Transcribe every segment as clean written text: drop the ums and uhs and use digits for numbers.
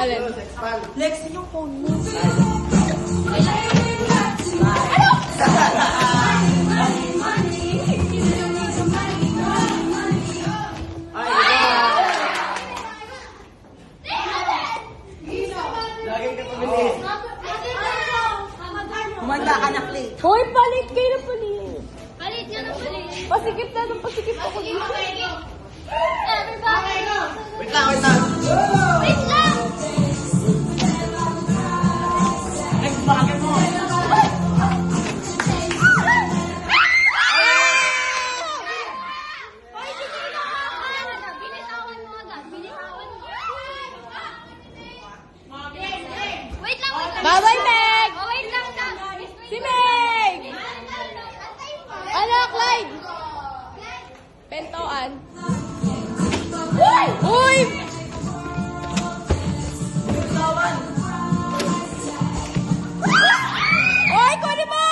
Alin? Lexi yung phone mo. Kumanda ka na, Clay. Hoy, palit kayo na palit. Palit nga na palit. Pasikip na nung pasikip ako dito. Everybody. Wait lang, wait lang. Wait lang. Next, bakit mo? Binitawan mo agad. Binitawan mo. Wait lang, wait lang. Bawal, Meg! Oh, wait lang. Si Meg! Ano, Clyde? Pentoan. Uy! Uy! Uy, kunin mo!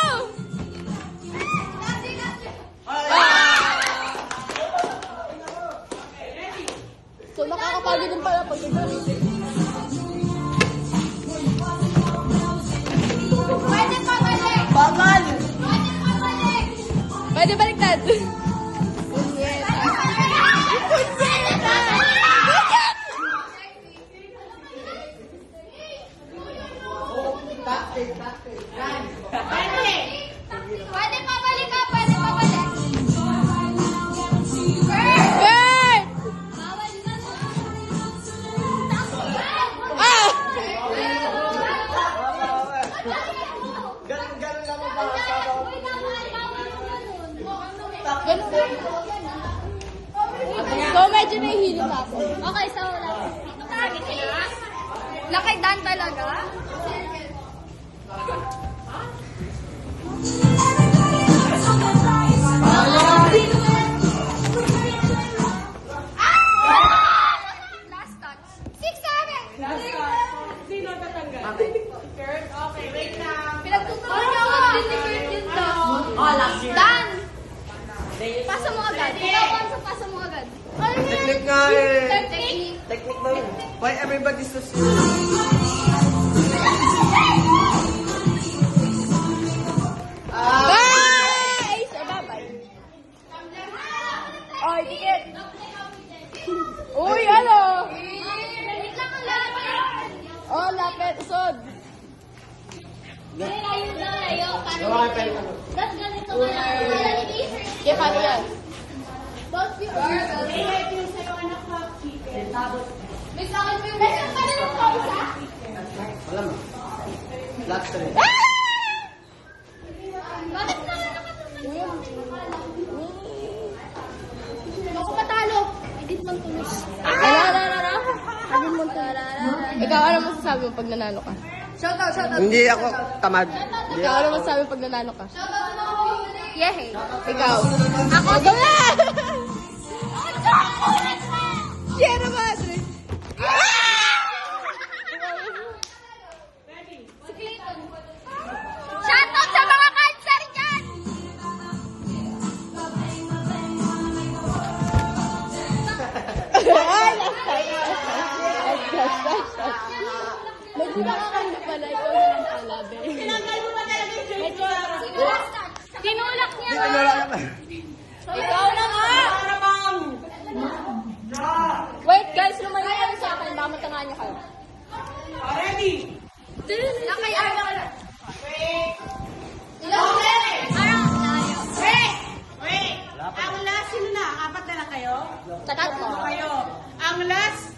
So, nakakapagod din pala pag nag-release. Pwede pa balik. Bagal! Pwede pa balik. Pwede baliktad. Pwede pa balik ka. Pwede pa balik. Bert! Bawal na. Ah! Ganun lang ang baka. Ganun lang. So, medyo nahihilo pa ako. Okay, so Lakay Dan talaga? Last touch. 6-7. Sino tatanggal? Okay, wait lang. Pinagtutunan niyo ako. Dinikit yun to. Oh, last year. Dan! Pasa mo agad. Ikaw ang sa pasa mo agad. Technique nga eh. Technique. Technique daw. Why everybody's so slow? Bye! Sa babay. Oy, ticket. Uy, ano? Wait lang ang lapit. Oh, lapit. Usod. Layo na layo. Gawa kayo pwede ka. That's ganito ka lang. Kaya paano yan? Both you are. Miss ako po yung best. Paano yung pausa? Wala mo. Last three. Bakit naman nakatulog? Ako matalo. Edit mo tulos. Ala. Ikaw, ano masasabi mo pag nanalo ka? Shoutout. Hindi ako tamad. Ikaw, ano masasabi mo pag nanalo ka? Yehe. Ikaw. Ako. Ikaw na! Ako. Sierra Madre. Si Clayton. Shoutout sa mga cancer dyan! Ay, medyo nakakanda pala. Ikaw na lang pala, be. Medyo Tinulak niya. ikaw na nga! Wait, guys, lumayo kayo sa akin. Baka matangaan niyo kayo. Nakay Arno. Ilang Arno. Wait! Ang last, sino na? Apat na lang kayo? Tatlo. Kayo. Ang last